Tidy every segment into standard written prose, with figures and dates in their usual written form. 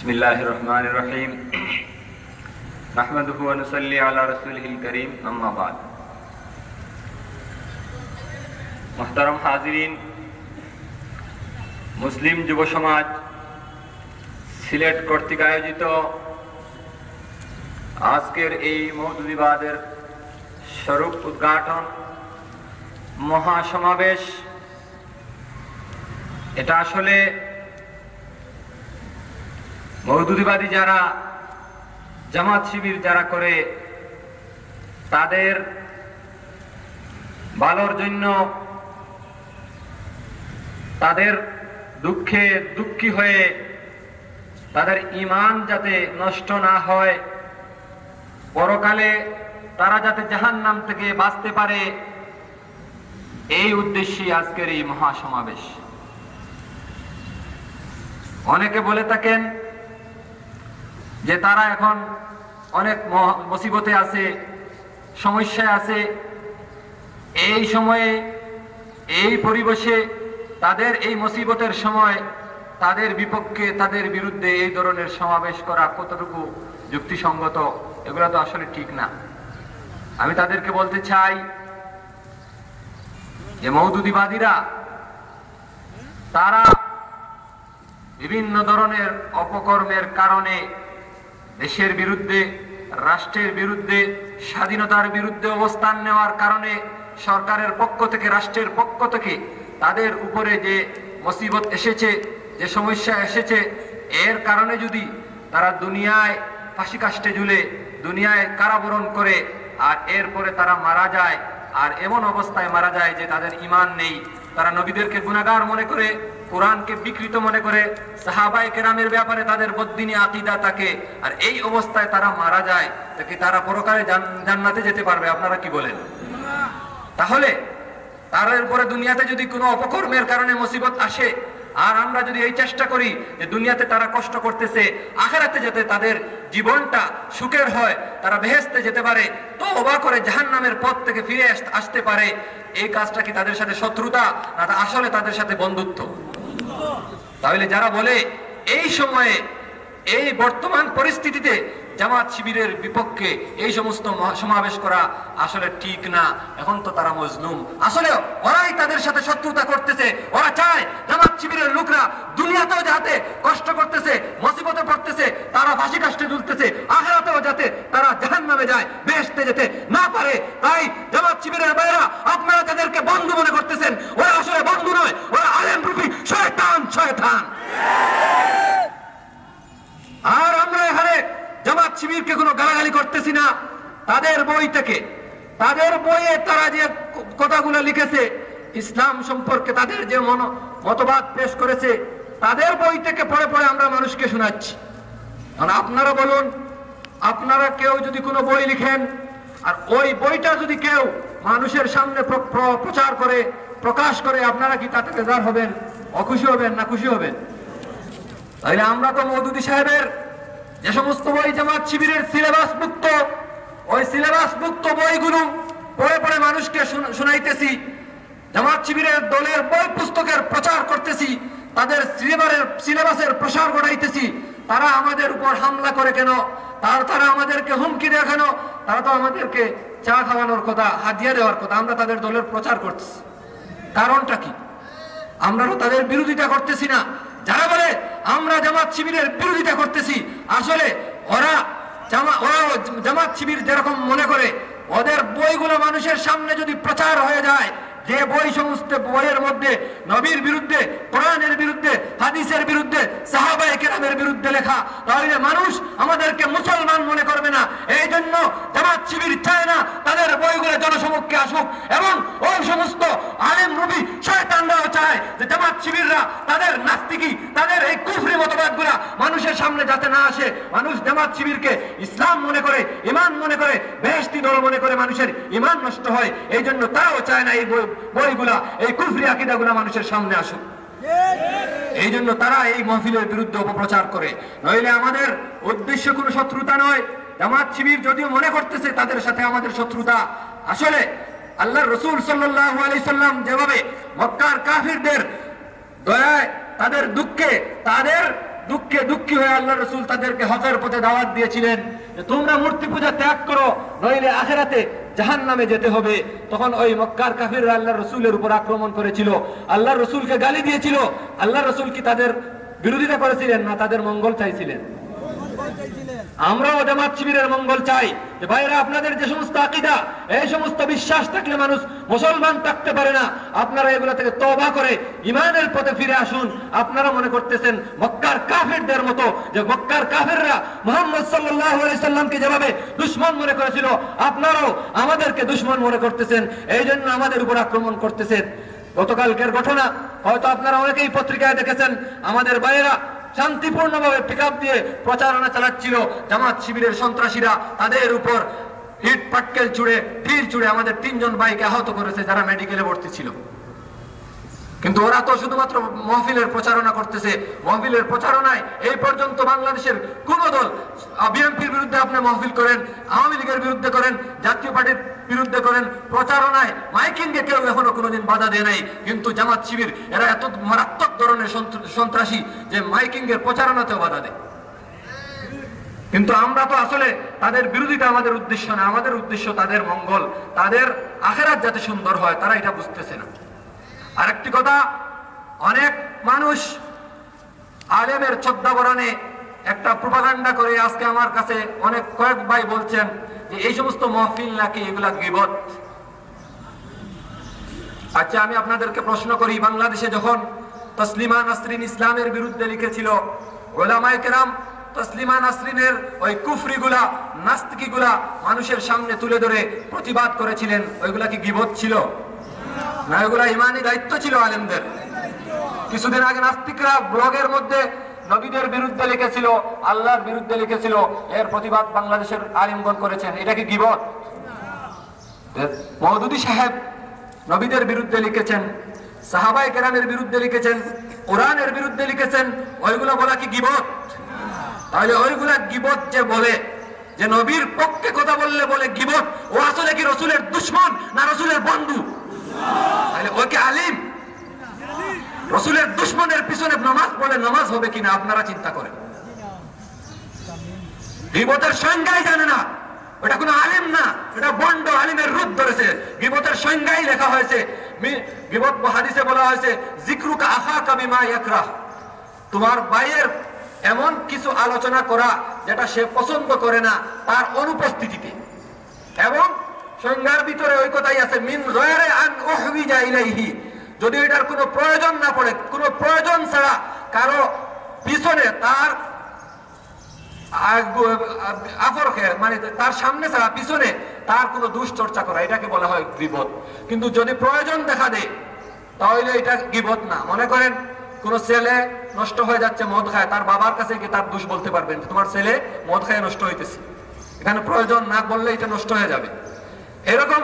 बिस्मिल्लाहिर रहमानिर रहीम नहमदुहु व नुसल्ली अला रसूलिहिल करीम अम्मा बाद। मुहतरम हाजिरीन, मुस्लिम যুব সমাজ সিলেট কর্তৃক আয়োজিত আজকের এই মওদুদিবাদের স্বরূপ উদ্ঘাটন মহাসমাবেশ, এটা আসলে মওদুদিবাদী যারা জামাত শিবির যারা করে তাদের ভালোর জন্য, তাদের দুঃখে দুঃখী হয়ে তাদের ঈমান যাতে নষ্ট না হয়, পরকালে তারা যাতে জাহান্নাম থেকে বাঁচতে পারে, এই উদ্দেশ্যে আজকের এই মহাসমাবেশ। অনেকে বলে থাকেন যে তারা এখন অনেক মুসিবতে আছে, সমস্যায় আছে, এই সময়ে এই পরিবেশে তাদের এই মুসিবতের সময় তাদের বিপক্ষে তাদের বিরুদ্ধে এই ধরনের সমাবেশ করা কতটুকু যুক্তিসঙ্গত, এগুলো তো আসলে ঠিক না। আমি তাদেরকে বলতে চাই যে মওদুদিবাদীরা তারা বিভিন্ন ধরনের অপকর্মের কারণে দেশের বিরুদ্ধে, রাষ্ট্রের বিরুদ্ধে, স্বাধীনতার বিরুদ্ধে অবস্থান নেওয়ার কারণে সরকারের পক্ষ থেকে, রাষ্ট্রের পক্ষ থেকে তাদের উপরে যে মুসিবত এসেছে, যে সমস্যা এসেছে, এর কারণে যদি তারা দুনিয়ায় ফাঁসি কাষ্টে ঝুলে, দুনিয়ায় কারাবরণ করে, আর এরপরে তারা মারা যায়, আর এমন অবস্থায় মারা যায় যে তাদের ঈমান নেই, তারা নবীদেরকে গুনাহগার মনে করে, কোরআনকে বিকৃত মনে করে, সাহাবায়ে কেরামের ব্যাপারে তাদের বদ্দিনী আকীদা থাকে, আর এই অবস্থায় তারা মারা যায়, তো কি তারা পরকালে জান্নাতে যেতে পারবে? আপনারা কি বলেন? তাহলে তার উপরে দুনিয়াতে যদি কোনো অপকর্মের কারণে মুসিবত আসে, আর আমরা যদি এই চেষ্টা করি যে দুনিয়াতে তারা কষ্ট করতেছে, আখিরাতে যাতে তাদের জীবনটা সুখের হয়, তারা বেহেশতে যেতে পারে, তওবা করে জাহান্নামের পথ থেকে ফিরে আসতে পারে, এই কাজটা কি তাদের সাথে শত্রুতা না আসলে তাদের সাথে বন্ধুত্ব? তাহলে যারা বলে এই সময়ে, এই বর্তমান পরিস্থিতিতে জামাত শিবিরের বিপক্ষে এই সমস্ত সমাবেশ করা আসলে ঠিক না, এখন তো তারা মজলুম। আসলে ওরাই তাদের সাথে শত্রুতা করতেছে। ওরা চায় জামাত শিবিরের লোকরা দুনিয়াতেও যাতে কষ্ট করতেছে, মুসিবতে পড়তেছে, তারা ফাঁসি কাষ্টে ঝুলতেছে, আখিরাতেও যাতে তারা জাহান্নামে যায়, বেহেশতে যেতে না পারে। তাই জামাত শিবিরের ভাইরা, আপনারা তাদেরকে বন্ধু মনে করতেছেন, ওরা আসলে বন্ধু নয়, ওরা আলেম রূপী শয়তান, শয়তান। আর আমরা এখানে জামাত শিবিরকে কোনো গালাগালি করতেছি না। তাদের বই থেকে, তাদের বইয়ে তারা যে কথাগুলো লিখেছে ইসলাম সম্পর্কে, তাদের যে মতবাদ পেশ করেছে, তাদের বই থেকে পড়ে পড়ে আমরা মানুষকে শোনাচ্ছি। কারণ আপনারা বলুন, আপনারা কেউ যদি কোনো বই লিখেন, আর ওই বইটা যদি কেউ মানুষের সামনে প্রচার করে, প্রকাশ করে, আপনারা কি তাতে বেজার হবেন, অখুশি হবেন না খুশি হবেন? তাইলে আমরা তো মওদুদি সাহেবের যে সমস্ত বই জামাত শিবিরের সিলেবাস মুক্ত, ওই সিলেবাস মুক্ত বইগুলো পড়ে পড়ে মানুষকে শোনাইতেছি, জামাত শিবিরের দলের বই পুস্তকের প্রচার করতেছি, তাদের সিলেবাসের প্রসার ঘটাইতেছি। তারা আমাদের উপর হামলা করে কেন? তারা আমাদেরকে হুমকি দেয় কেন? তারা তো আমাদেরকে চা খাওয়ানোর কথা, হাদিয়া দেওয়ার কথা, আমরা তাদের দলের প্রচার করতেছি। কারণটা কি? আমরা তো তাদের বিরোধিতা করতেছি না। যারা বলে আমরা জামাত শিবিরের বিরোধিতা করতেছি, আসলে ওরা জামাত শিবির যেরকম মনে করে, ওদের বইগুলো মানুষের সামনে যদি প্রচার হয়ে যায়, যে বই সমস্ত বইয়ের মধ্যে নবীর বিরুদ্ধে, কোরআনের বিরুদ্ধে, হাদিসের বিরুদ্ধে, সাহাবায়ে কেরামের বিরুদ্ধে লেখা, তাহলে মানুষ আমাদেরকে মুসলমান মনে করবে না। এই জন্য জামাত শিবির চায় না তাদের বইগুলো জনসমক্ষে আসুক, এবং ওই সমস্ত আলেম রূপী শয়তানরাও চায় যে জামাত শিবিররা তাদের নাস্তিকি, তাদের এই কুফরি মতবাদগুলা মানুষের সামনে যাতে না আসে। মানুষ জামাত শিবিরকে ইসলাম মনে করে, ঈমান মনে করে, বেহেশতি দল মনে করে, মানুষের ঈমান নষ্ট হয়। এই জন্য তারাও চায় না এই বইগুলা, এই কুফরি আকীদাগুলা মানুষের সামনে আসুক। এই জন্য তারা এই মাহফিলের বিরুদ্ধে অপপ্রচার করে। নইলে আমাদের উদ্দেশ্য কোনো শত্রুতা নয়। জামাত শিবির যদিও মনে করতেছে তাদের সাথে আমাদের শত্রুতা, আসলে আল্লাহর রাসূল সাল্লাল্লাহু আলাইহি সাল্লাম যেভাবে মক্কার কাফিরদের দয়ায়, তাদের দুঃখে, তাদের দুঃখে দুঃখী হয়ে আল্লাহ রাসূল তাদেরকে হকের পথে দাওয়াত দিয়েছিলেন যে তোমরা মূর্তি পূজা ত্যাগ করো, নইলে আখিরাতে জাহান্নামে যেতে হবে। তখন ওই মক্কার কাফিররা আল্লাহ রাসূলের উপর আক্রমণ করেছিল, আল্লাহ রাসূলকে গালি দিয়েছিল। আল্লাহ রাসূল কি তাদের বিরোধিতা করেছিলেন না তাদের মঙ্গল চাইছিলেন? আমরাও জামাত শিবিরের মঙ্গল চাই যে ভাইরা আপনাদের যে সমস্ত আকীদা, এই সমস্ত বিশ্বাস থাকলে মানুষ মুসলমান থাকতে পারে না, আপনারা এগুলা থেকে তওবা করে ঈমানের পথে ফিরে আসুন। আপনারা মনে করতেছেন মক্কার কাফিরদের মতো, যে মক্কার কাফিররা মুহাম্মদ সাল্লাল্লাহু আলাইহি সাল্লামকে যেভাবে দুশমন মনে করেছিল, আপনারাও আমাদেরকে দুশমন মনে করতেছেন, এই জন্য আমাদের উপর আক্রমণ করতেছেন। গতকালকের ঘটনা হয়তো আপনারা অনেকেই পত্রিকায় দেখেছেন, আমাদের ভাইয়েরা শান্তিপূর্ণভাবে পিকআপ দিয়ে প্রচারণা চালাচ্ছিল, জামাত শিবিরের সন্ত্রাসীরা তাদের উপর ইট পাটকেল ছুড়ে ঢিল ছুড়ে আমাদের 3 জন ভাইকে আহত করেছে যারা মেডিকেলে ভর্তি ছিল। কিন্তু ওরা তো শুধুমাত্র মাহফিলের প্রচারণা করতেছে। মাহফিলের প্রচারণায় এই পর্যন্ত বাংলাদেশের কোন দল, বিএনপির বিরুদ্ধে আপনি মাহফিল করেন, আওয়ামী লীগের বিরুদ্ধে করেন, জাতীয় পার্টির বিরুদ্ধে করেন, প্রচারণায় মাইকিংকে কেউ এখনো কোনোদিন বাধা দেয় নাই। কিন্তু জামাত শিবির এরা এত মারাত্মক ধরনের সন্ত্রাসী যে মাইকিং এর প্রচারণাতেও বাধা দেয়। কিন্তু আমরা তো আসলে তাদের বিরোধিতা আমাদের উদ্দেশ্য না, আমাদের উদ্দেশ্য তাদের মঙ্গল, তাদের আখিরাত যাতে সুন্দর হয়, তারা এটা বুঝতেছে না। আরেকটি কথা, অনেক মানুষ আলেমের ছদ্মাবরণে একটা প্রোপাগান্ডা করে আজকে আমার কাছে কয়েক ভাই বলছেন যে এই সমস্ত মাহফিল নাকি এগুলা গীবত। আচ্ছা, আমি আপনাদেরকে প্রশ্ন করি, বাংলাদেশে যখন তসলিমা নাসরিন ইসলামের বিরুদ্ধে লিখেছিল, উলামায়ে কেরাম তসলিমা নাসরিনের ওই কুফরিগুলা, নাস্তিকিগুলা মানুষের সামনে তুলে ধরে প্রতিবাদ করেছিলেন, ওইগুলা কি গীবত ছিল না? ওইগুলা ইমানি দায়িত্ব ছিল আলেমদের। কিছুদিন আগে নাস্তিকরা ব্লগের মধ্যে নবীদের বিরুদ্ধে লিখেছিল, আল্লাহর বিরুদ্ধে লিখেছিল, এর প্রতিবাদ বাংলাদেশের আলেমগণ করেছেন, এটা কি গীবত? মওদুদী সাহেব নবীদের বিরুদ্ধে লিখেছেন, সাহাবায়ে কেরামের বিরুদ্ধে লিখেছেন, কোরআনের বিরুদ্ধে লিখেছেন, ওইগুলা বলা কি গীবত? তাহলে ওইগুলা গীবত যে বলে, যে নবীর পক্ষে কথা বললে বলে গীবত, ও আসলে কি রাসূলের দুশমন না রাসূলের বন্ধু? তাহলে ও কি আলিম? রাসূলের দুশমনের পিছনে নামাজ পড়ে নামাজ হবে কিনা আপনারা চিন্তা করেন। গীবতের সংজ্ঞাই জানে না, ওটা কোনো আলিম না, এটা বন্ড আলিমের রূপ ধরেছে। গীবতের সংজ্ঞাই লেখা হয়েছে, গীবত হাদিসে বলা হয়েছে যিকরুকা আখাকা বিমা ইয়াকরাহ, তোমার ভাইয়ের এমন কিছু আলোচনা করা যেটা সে পছন্দ করে না তার অনুপস্থিতিতে। এবং সংজ্ঞার ভিতরে ওই কথাই আছে, মিন গায়রি আন উহবিজা ইলাইহি, যদি এটার কোনো প্রয়োজন না পড়ে, কোনো প্রয়োজন ছাড়া কারো পিছনে তার মানে তার সামনে ছাড়া পিছনে তার কোনো দুশ্চর্চা করা, এটাকে বলা হয় গীবত। কিন্তু যদি প্রয়োজন দেখা দেয় তাহলে এটা গীবত না। মনে করেন কোন ছেলে নষ্ট হয়ে যাচ্ছে মদ খায়, তার বাবার কাছে গিয়ে তার দোষ বলতে পারবেন, তোমার ছেলে মদ খায় নষ্ট হইতেছে, এখানে প্রয়োজন না বললে এটা নষ্ট হয়ে যাবে। এরকম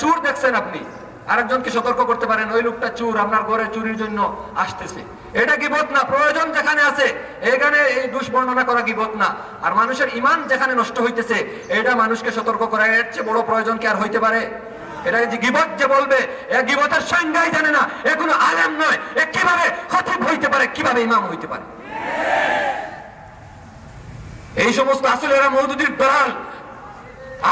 চোর দেখছেন আপনি, আরেকজনকে সতর্ক করতে পারেন ওই লোকটা চোর, আপনার ঘরে চুরির জন্য আসতেছে, এটা গীবত না। প্রয়োজন যেখানে আছে এখানে এই দোষ বর্ণনা করা গীবত না। আর মানুষের ঈমান যেখানে নষ্ট হইতেছে এটা মানুষকে সতর্ক করা, এর চেয়ে বড় প্রয়োজন কি আর হইতে পারে? এটা যে গীবত যে বলবে, এ গীবতের সংজ্ঞাই জানে না, এ কোনো আলেম নয়, এ কিভাবে খতিব হইতে পারে, কিভাবে ইমাম হইতে পারে? এই সমস্ত আসলে এরা মওদুদীর দলাল।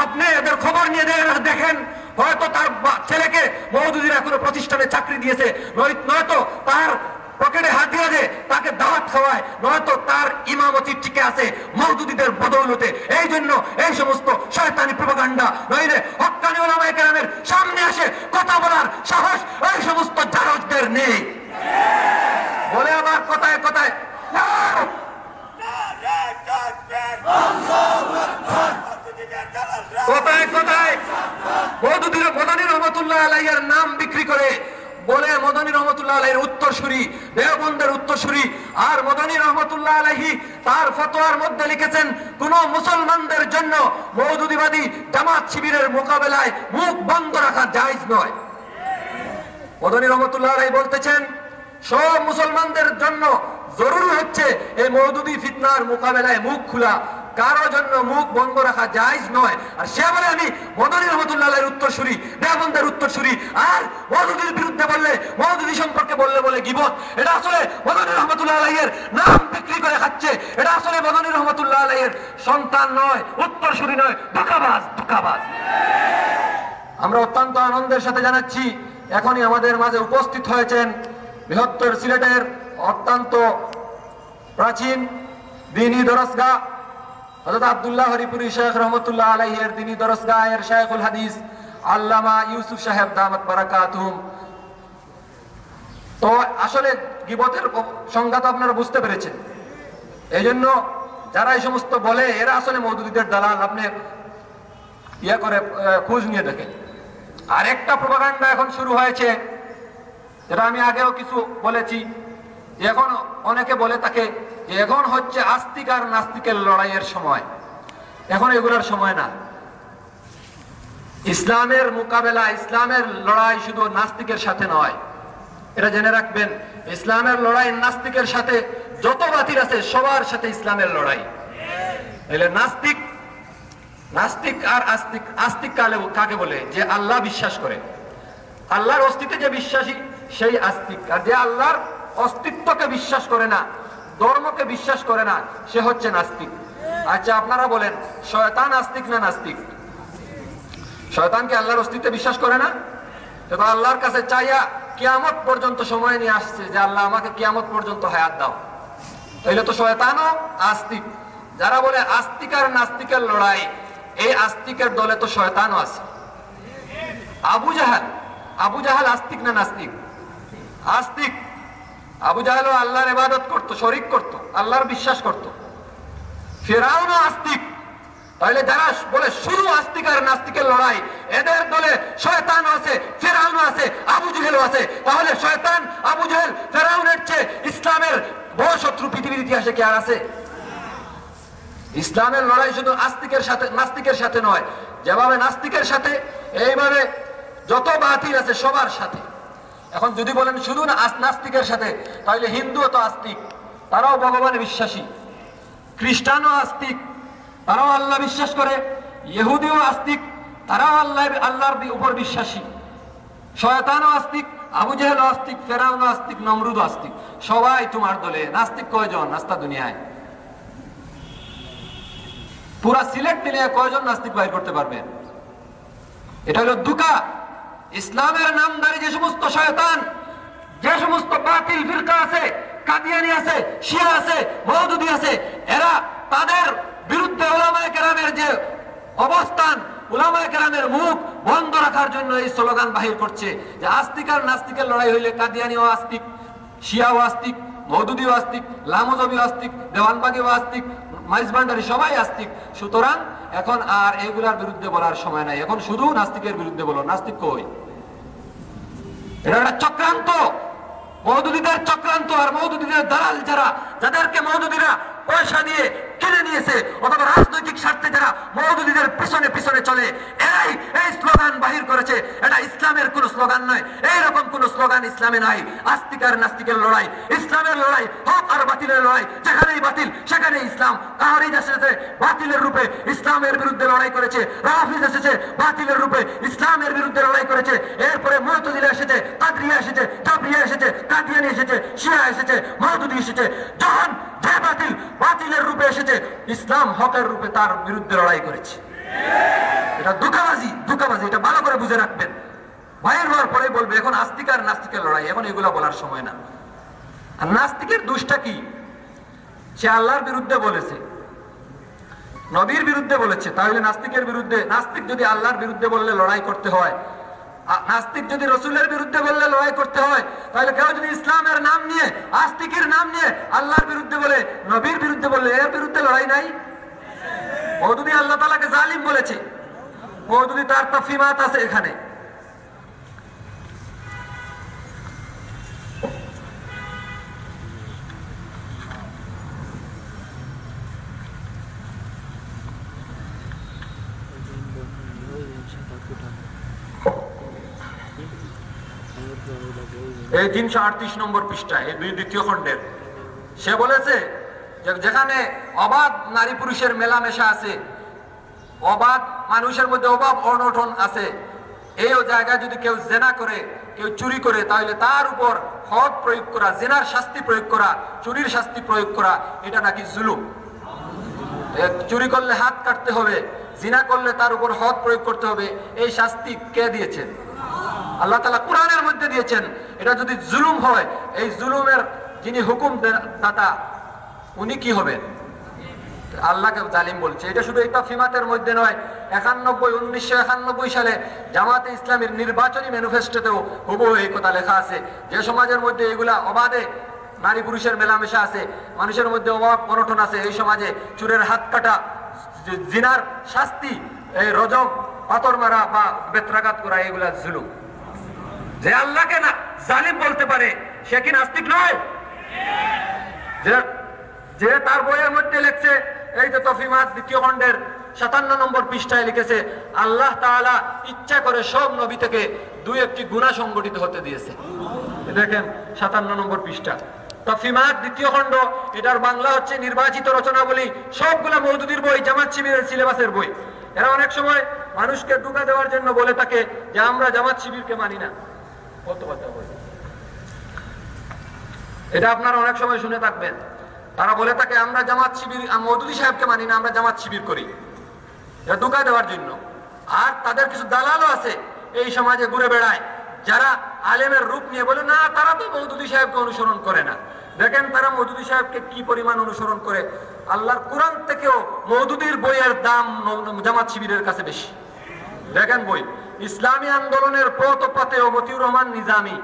আপনি এদের খবর নিয়ে দেখেন, হয়তো তার ছেলেকে মওদুদীরা কোনো প্রতিষ্ঠানে চাকরি দিয়েছে, নয়তো তার পকেটে হাতিয়া দে তাকে দাওয়াত খাওয়ায়, নয়তো তার ইমামতি টিকে আছে মওদুদীদের বদৌলতে। এই জন্য এই সমস্ত শয়তানি প্রোপাগান্ডা, নইলে হক্কানি উলামায়ে কেরামের সামনে আসে কথা বলার সাহস এই সমস্ত জারজদের নেই। বলে আবার কথায় কথায় কোথায় কোথায় মদনী রহমতুল্লাহ আলাইহির নাম বিক্রি করে বলে মদনী রহমতুল্লাহ আলাইহির উত্তরসূরি, দেওবন্দের উত্তরসূরি। আর মদনী রহমতুল্লাহ আলাইহি তার ফতোয়ার মধ্যে লিখেছেন, কোন মুসলমানদের জন্য মওদুদীবাদী জামাত শিবিরের মোকাবেলায় মুখ বন্ধ রাখা জায়েজ নয়। মদনী রহমতুল্লাহ আলাইহি বলতেছেন, সব মুসলমানদের জন্য জরুরি হচ্ছে এই মওদুদী ফিতনার মোকাবেলায় মুখ খোলা। কারো জন্য মুখ বন্ধ রাখা জায়েজ নয়। আর সে বলে আমি মদনী রহমতুল্লাহ আলাইহির উত্তরসূরি, দেওবন্দের উত্তরসূরি, আর মওদুদীর বিরুদ্ধে বললে, মওদুদী সম্পর্কে বললে বলে গীবত। এটা আসলে মদনী রহমতুল্লাহ আলাইহির নাম বিক্রি করে খাচ্ছে। এটা আসলে মদনী রহমতুল্লাহ আলাইহির সন্তান নয়, উত্তরসূরি নয়, ধোঁকাবাজ, ধোঁকাবাজ। আমরা অত্যন্ত আনন্দের সাথে জানাচ্ছি এখনই আমাদের মাঝে উপস্থিত হয়েছেন বৃহত্তর সিলেটের অত্যন্ত প্রাচীন দ্বীনি দরসগাহ হযরত আব্দুল্লাহ হরিপুরি শেখ রহমতুল্লাহ আলাইহির দ্বীনি দরসগাহের শাইখুল হাদিস আল্লামা ইউসুফ সাহেব দামাত বারাকাতুহুম। তো আসলে গীবতের সংজ্ঞা তো আপনারা বুঝতে পেরেছেন। এই জন্য যারা এই সমস্ত বলে এরা আসলে মওদুদীদের দালাল। আপনি ইয়া করে খোঁজ নিয়ে দেখেন। আর একটা প্রপাগান্ডা এখন শুরু হয়েছে, যেটা আমি আগেও কিছু বলেছি, এখন অনেকে বলে থাকে যে এখন হচ্ছে আস্তিক আর নাস্তিকের লড়াইয়ের সময়। এখন এগুলোর সময় না। ইসলামের মোকাবেলা, ইসলামের লড়াই শুধু নাস্তিকের সাথে নয়, এটা জেনে রাখবেন। ইসলামের লড়াই নাস্তিকের সাথে, যত বাতিল আছে সবার সাথে ইসলামের লড়াই। তাহলে নাস্তিক, নাস্তিক আর আস্তিক, আস্তিক কাকে বলে? যে আল্লাহ বিশ্বাস করে, আল্লাহর অস্তিত্বে যে বিশ্বাসী সেই আস্তিক। আর যে আল্লাহর অস্তিত্বকে বিশ্বাস করে না, ধর্মকে বিশ্বাস করে না, সে হচ্ছে নাস্তিক। আচ্ছা আপনারা বলেন, শয়তান আস্তিক না নাস্তিক? শয়তান কি আল্লাহর অস্তিত্বে বিশ্বাস করে না? তো আল্লাহর কাছে চাইয়া কিয়ামত পর্যন্ত সময় নিয়ে আসছে যে আল্লাহ আমাকে কিয়ামত পর্যন্ত হায়াত দাও। তাইলে তো শয়তানও আস্তিক। যারা বলে আস্তিক আর নাস্তিকের লড়াই, এই আস্তিকের দলে তো শয়তানও আছে। আবু জাহাল, আবু জাহাল আস্তিক না নাস্তিক? আস্তিক। আবু জাহালও আল্লাহর ইবাদত করতো, শরীক করতো, আল্লাহর বিশ্বাস করতো। ফিরআউনও আস্তিক। তাহলে যারা বলে শুধু আস্তিক আর নাস্তিকের লড়াই, এদের দলে শয়তানও আছে, ফিরআউনও আছে, আবু জাহেলও আছে। তাহলে শয়তান, আবু জাহেল, ফিরআউনের চেয়ে ইসলামের বড় শত্রু পৃথিবীর ইতিহাসে কি আর আছে? ইসলামের লড়াই শুধু আস্তিকের সাথে, নাস্তিকের সাথে নয়। যেভাবে নাস্তিকের সাথে, এইভাবে যত বাতিল আছে সবার সাথে। এখন যদি বলেন শুধু নাস্তিকের সাথে, তাহলে হিন্দুও তো আস্তিক, তারাও ভগবানে বিশ্বাসী। খ্রিস্টানও আস্তিক, তারাও আল্লাহ বিশ্বাস করে। ইহুদিও আস্তিক, তারাও আল্লাহর উপর বিশ্বাসী। শয়তানও আস্তিক, আবু জাহেলও আস্তিক, ফিরআউনও আস্তিক, নমরুদও আস্তিক। সবাই তোমার দলে। নাস্তিক কয়জন নাস্তা দুনিয়ায়? পুরা সিলেট দিলে কয়জন নাস্তিক বাইর করতে পারবেন? এটা হলো ধোঁকা। ইসলামের নামধারী যে সমস্ত শয়তান, যে সমস্ত বাতিল ফিরকা আছে, কাদিয়ানি আছে, শিয়া আছে, মওদুদী আছে, এরা তাদের বিরুদ্ধে উলামায়ে কেরামের যে অবস্থান, উলামায়ে কেরামের মুখ বন্ধ রাখার জন্য এই স্লোগান বাহির করছে যে আস্তিক আর নাস্তিকের লড়াই হইলে কাদিয়ানিও আস্তিক, শিয়াও আস্তিক, মওদুদীও আস্তিক, লামোজবিও আস্তিক, দেওয়ানবাগীও আস্তিক, মাইজভান্ডারি সবাই আস্তিক। সুতরাং এখন আর এগুলার বিরুদ্ধে বলার সময় নাই। এখন শুধু নাস্তিকের বিরুদ্ধে বলো। নাস্তিক কই? এটা একটা চক্রান্ত, মওদুদীদের চক্রান্ত। আর মওদুদীদের দালাল যারা, যাদেরকে মওদুদীরা পয়সা দিয়ে কিনে নিয়েছে, অথবা রাজনৈতিক স্বার্থে যারা মওদুদীদের পিছনে পিছনে চলে, এই স্লোগান বাহির করেছে। এটা ইসলামের কোন স্লোগান নয়। এইরকম কোন স্লোগান ইসলামে নাই। আস্তিক আর নাস্তিকের লড়াই, ইসলামের লড়াই, হক আর বাতিলের লড়াই। যেখানেই বাতিল সেখানেই ইসলাম। কাহারিজ এসেছে বাতিলের রূপে ইসলামের বিরুদ্ধে লড়াই করেছে, রাফিজ এসেছে বাতিলের রূপে ইসলামের বিরুদ্ধে লড়াই করেছে। এরপরে মুতাজিলা এসেছে, কাদরিয়া এসেছে, জাবরিয়া এসেছে, কাদিয়ানি এসেছে, শিয়া এসেছে, মওদুদী এসেছে। যখন যে বাতিল বাতিলের রূপে এসেছে, ইসলাম হকের রূপে তার বিরুদ্ধে লড়াই করেছে। এটা ধোঁকাবাজি, ধোঁকাবাজি। এটা ভালো করে বুঝে রাখবেন। বাইর হওয়ার পরে বলবে এখন আস্তিক আর নাস্তিকের লড়াই। এখন এগুলা বলার সময় না। আর নাস্তিকের দোষটা কি? সে আল্লাহর বিরুদ্ধে বলেছে, নবীর বিরুদ্ধে বলেছে। তাহলে নাস্তিকের বিরুদ্ধে, নাস্তিক যদি আল্লাহর বিরুদ্ধে বললে লড়াই করতে হয়, নাস্তিক যদি রসুলের বিরুদ্ধে বললে লড়াই করতে হয়, তাহলে কেউ যদি ইসলামের নাম নিয়ে, আস্তিকের নাম নিয়ে আল্লাহর বিরুদ্ধে বলে, নবীর বিরুদ্ধে বললে, এর বিরুদ্ধে লড়াই নাই? মওদুদী আল্লাহ তাআলাকে জালিম বলেছে। মওদুদী তার তাফসীরাত আছে এখানে। এই 338 নম্বর পৃষ্ঠায়, এই দ্বিতীয় খণ্ডের, সে বলেছে যেখানে অবাধ নারী পুরুষের মেলামেশা আছে, অবাধ মানুষের মধ্যে অভাব অনটন আছে, এই জায়গায় যদি কেউ জেনা করে, কেউ চুরি করে, তাহলে তার উপর হদ প্রয়োগ করা, জেনার শাস্তি প্রয়োগ করা, চুরির শাস্তি প্রয়োগ করা, এটা নাকি জুলুম। চুরি করলে হাত কাটতে হবে, জিনা করলে তার উপর হদ প্রয়োগ করতে হবে, এই শাস্তি কে দিয়েছেন? আল্লাহ তাআলা কোরআনের মধ্যে দিয়েছেন। এটা যদি জুলুম হয়, এই জুলুমের যিনি হুকুম দাতা উনি কি হবেন? আল্লাহকে জালিম বলছে। এটা শুধু এই তাফহিমাতের মধ্যে নয়, 1991 সালে জামাতে ইসলামীর নির্বাচনী ম্যানিফেস্টোতেও হুবহু এই কথা লেখা আছে। যে সমাজের মধ্যে এগুলা অবাধে নারী পুরুষের মেলামেশা আছে, মানুষের মধ্যে অভাব অনটন আছে, এই সমাজে চোরের হাত কাটা, জিনার শাস্তি, এই রজম, পাথর মারা বা বেত্রাঘাত করা, এগুলা জুলুম। যে আল্লাহকে না জালিম বলতে পারে সে কি নাস্তিক নয়? যে তার বইয়ের মধ্যে লিখছে, এই যে তাফহিমাত 2য় খণ্ডের 57 নম্বর পৃষ্ঠায় লিখেছে, আল্লাহ তাআলা ইচ্ছা করে সব নবী থেকে 2-1টি গুনাহ সংগঠিত হতে দিয়েছে। দেখেন 57 নম্বর পৃষ্ঠা, তাফহিমাত 2য় খণ্ড। এটার বাংলা হচ্ছে নির্বাচিত রচনাবলী। সবগুলা মওদুদির বই, জামাত শিবিরের সিলেবাসের বই। এরা অনেক সময় মানুষকে ধোঁকা দেওয়ার জন্য বলে থাকে যে আমরা জামাত শিবিরকে মানি না। এটা আপনারা অনেক সময় শুনে থাকবেন। তারা বলে থাকে আমরা জামাত শিবির, মওদুদি সাহেবকে মানি না, আমরা জামাত শিবির করি। এটা ধোঁকা দেওয়ার জন্য। আর তাদের কিছু দালালও আছে এই সমাজে ঘুরে বেড়ায়, যারা আলেমের রূপ নিয়ে বলে না তারা তো মওদুদি সাহেবকে অনুসরণ করে না। দেখেন তারা মওদুদি সাহেবকে কি পরিমাণ অনুসরণ করে। আল্লাহর কোরআন থেকেও মওদুদির বইয়ের দাম জামাত শিবিরের কাছে বেশি। দেখেন বই, ইসলামী আন্দোলনের পথ ও পথে ও মতিউর রহমান নিজামী,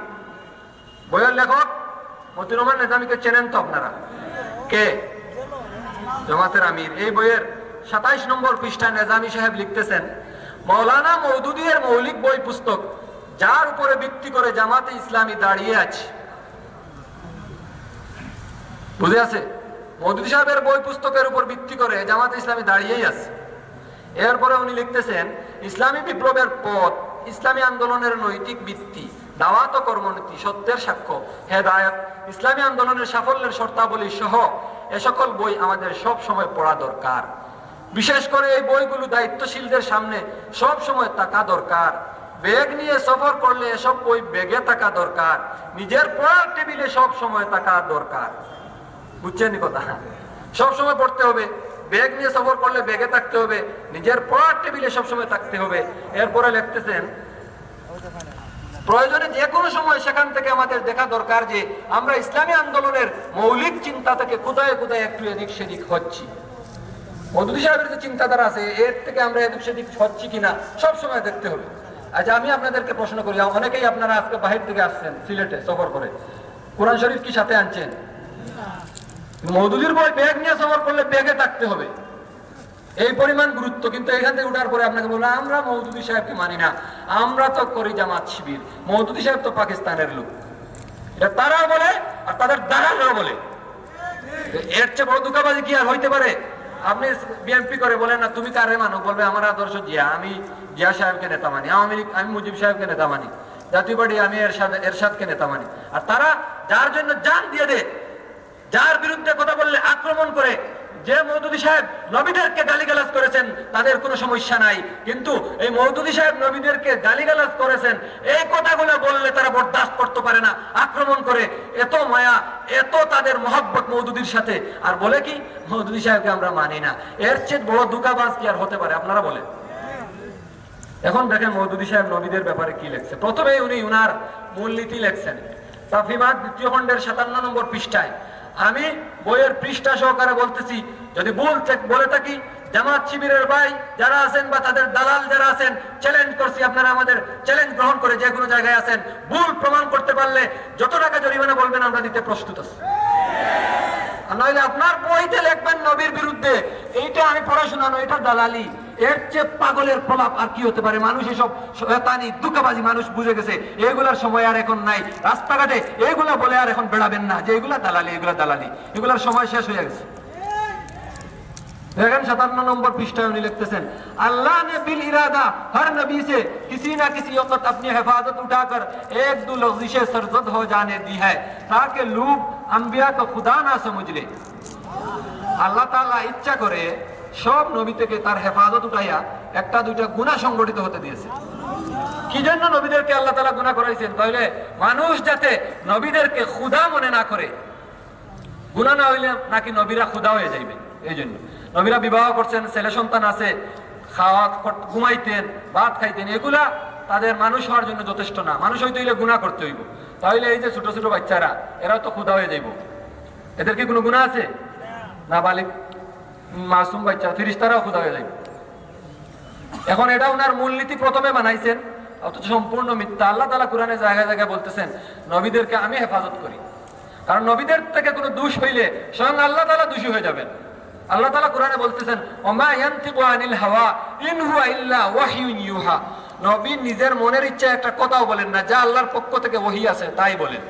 বইয়ের লেখক মতিউর রহমান নিজামীকে চেনেন তো আপনারা? কে? জামাতের আমির। এই বইয়ের 27 নম্বর পৃষ্ঠায় নিজামী সাহেব লিখতেছেন, মাওলানা মওদুদী এর মৌলিক বই পুস্তক যার উপরে ভিত্তি করে জামাতে ইসলামী দাঁড়িয়ে আছে। বুঝে আছে? মওদুদী সাহেবের বই পুস্তকের উপর ভিত্তি করে জামাতে ইসলামী দাঁড়িয়েই আছে। এরপরে উনি লিখতেছেন, ইসলামী বিপ্লবের পথ, ইসলামী আন্দোলনের নৈতিক ভিত্তি, দাওয়াত ও কর্মনীতি, সত্যের সাক্ষ্য, হেদায়েত, ইসলামী আন্দোলনের সাফল্যের শর্তাবলী সহ এ সকল বই আমাদের সব সময় পড়া দরকার। বিশেষ করে এই বইগুলো দায়িত্বশীলদের সামনে সব সময় থাকা দরকার। ব্যাগ নিয়ে সফর করলে এসব বই ব্যাগে থাকা দরকার। নিজের পড়ার টেবিলে সব সময় থাকা দরকার। বুঝছেন কথা? সব সময় পড়তে হবে। ব্যাগ নিয়ে সফর করলে ব্যাগে থাকতে হবে, নিজের পড়ার টেবিলে সবসময় থাকতে হবে। এরপরে লিখতেছেন, প্রয়োজনে যে কোনো সময় সেখান থেকে আমাদের দেখা দরকার যে আমরা ইসলামী আন্দোলনের মৌলিক চিন্তা থেকে কোথায় কোথায় একটু এদিক সেদিক হচ্ছি। মওদুদী সাহেবের যে চিন্তাধারা আছে এর থেকে আমরা এদিক সেদিক হচ্ছি কিনা সবসময় দেখতে হবে। আচ্ছা, আমি আপনাদেরকে প্রশ্ন করি, অনেকেই আপনারা আজকে বাহির থেকে আসছেন সিলেটে সফর করে, কোরআন শরীফ কি সাথে আনছেন? মওদুদীর বই ব্যাগ নিয়ে সফর করলে ব্যাগে থাকতে হবে, এই পরিমাণ গুরুত্ব। কিন্তু এখান থেকে উঠার পরে আপনাকে বললাম আমরা মওদুদী সাহেবকে মানি না, আমরা তো করি জামাত শিবির। মওদুদী সাহেব তো পাকিস্তানের লোক, এটা তারাও বলে আর তাদের দালালরাও বলে। এর চেয়ে বড় ধোঁকাবাজি কি আর হইতে পারে? আপনি বিএনপি করে বলেন না তুমি কারে মানো, বলবে আমার আদর্শ জিয়া, আমি জিয়া সাহেবকে নেতা মানি, আওয়ামী লীগ আমি মুজিব সাহেবকে নেতা মানি, জাতীয় পার্টি আমি এরশাদকে নেতা মানি। আর তারা যার জন্য জান দিয়ে দেয়, যার বিরুদ্ধে কথা বললে আক্রমণ করে, যে মওদুদী সাহেব নবীদেরকে গালিগালাজ করেছেন তাদের কোনো সমস্যা নাই, কিন্তু এই মওদুদী সাহেব নবীদেরকে গালিগালাজ করেছেন এই কথাগুলো বললে তারা বরদাস্ত করতে পারে না, আক্রমণ করে। এত মায়া, এত তাদের মহব্বত মওদুদীর সাথে, আর বলে কি মওদুদী সাহেবকে আমরা মানি না। এর চেয়ে বড় ধোঁকাবাজ কি আর হতে পারে? আপনারা বলেন। এখন দেখেন মওদুদী সাহেব নবীদের ব্যাপারে কি লিখছে। প্রথমেই উনি উনার মূলনীতি লিখছেন তাফহিমাত 2য় খণ্ডের 57 নম্বর পৃষ্ঠায়। আমি বইয়ের পৃষ্ঠা সহকারে বলতেছি, যদি ভুল বলে থাকি জামাত শিবিরের ভাই যারা আছেন বা তাদের দালাল যারা আছেন, চ্যালেঞ্জ করছি, আপনারা আমাদের চ্যালেঞ্জ গ্রহণ করে যে কোনো জায়গায় আছেন, ভুল প্রমাণ করতে পারলে যত টাকা জরিমানা বলবেন আমরা দিতে প্রস্তুত আছি। নইলে আপনার বইতে লিখবেন নবীর বিরুদ্ধে, এইটা আমি পড়াশোনা নয়, এটা দালালি। এর চেয়ে পাগলের প্রলাপ আর কি হতে পারে? মানুষ এসব শয়তানি ধোঁকাবাজি মানুষ বুঝে গেছে, এগুলার সময় আর এখন নাই। রাস্তাঘাটে এগুলা বলে আর এখন বেড়াবেন না যে এগুলা দালালি, এগুলা দালালি, এগুলার সময় শেষ হয়ে গেছে। দেখেন 57 নম্বর পৃষ্ঠায় उन्हें लिखते हैं, अल्लाह ने बिल इरादा हर नबी से किसी ना किसी वक्त अपनी हिफाजत उठाकर एक दो लफ्ज़िशें सरजद हो जाने दी है ताकि लोग अंबिया को खुदा ना समझ ले। আল্লাহ তাআলা ইচ্ছা করে সব নবী থেকে তার হেফাজত উঠাইয়া একটা দুইটা গুনাহ সংগঠিত হতে দিয়েছে। কি জন্য নবীদেরকে আল্লাহ তাআলা গুনাহ করাইছেন? তাহলে মানুষ যাতে নবীদেরকে খোদা মনে না করে। গুনাহ না হইলে নাকি নবীরা খোদা হয়ে যাইবে। এই জন্য নবীরা বিবাহ করছেন, ছেলে সন্তান আছে, খাওয়া ঘুমাইতেন, ভাত খাইতেন, এগুলা তাদের মানুষ হওয়ার জন্য যথেষ্ট না। মানুষ হইতে হইলে গুনাহ করতে হইব। তাহলে এই যে ছোট ছোট বাচ্চারা, এরাও তো খোদা হয়ে যাইব। এদের কি কোনো গুনাহ আছে? না, বালিক মাসুম বাচ্চা, ফেরেশতারাও খোদা হয়ে যাইব। এখন এটা ওনার মূলনীতি প্রথমে বানাইছেন, অথচ সম্পূর্ণ মিথ্যা। আল্লাহ তাআলা কোরআনে জায়গায় জায়গায় বলতেছেন নবীদেরকে আমি হেফাজত করি, কারণ নবীদের থেকে কোনো দোষ হইলে স্বয়ং আল্লাহ তাআলা দোষী হয়ে যাবেন। আল্লাহ তাআলা কোরআনে বলতেছেন ওমা ইয়ানতিকু আনিল হাওয়া ইন হুয়া ইল্লা ওয়াহয়ুন ইউহা। নবী নিজের মনের ইচ্ছা একটা কথাও বলেন না, যা আল্লাহর পক্ষ থেকে ওহী আছে তাই বলেন।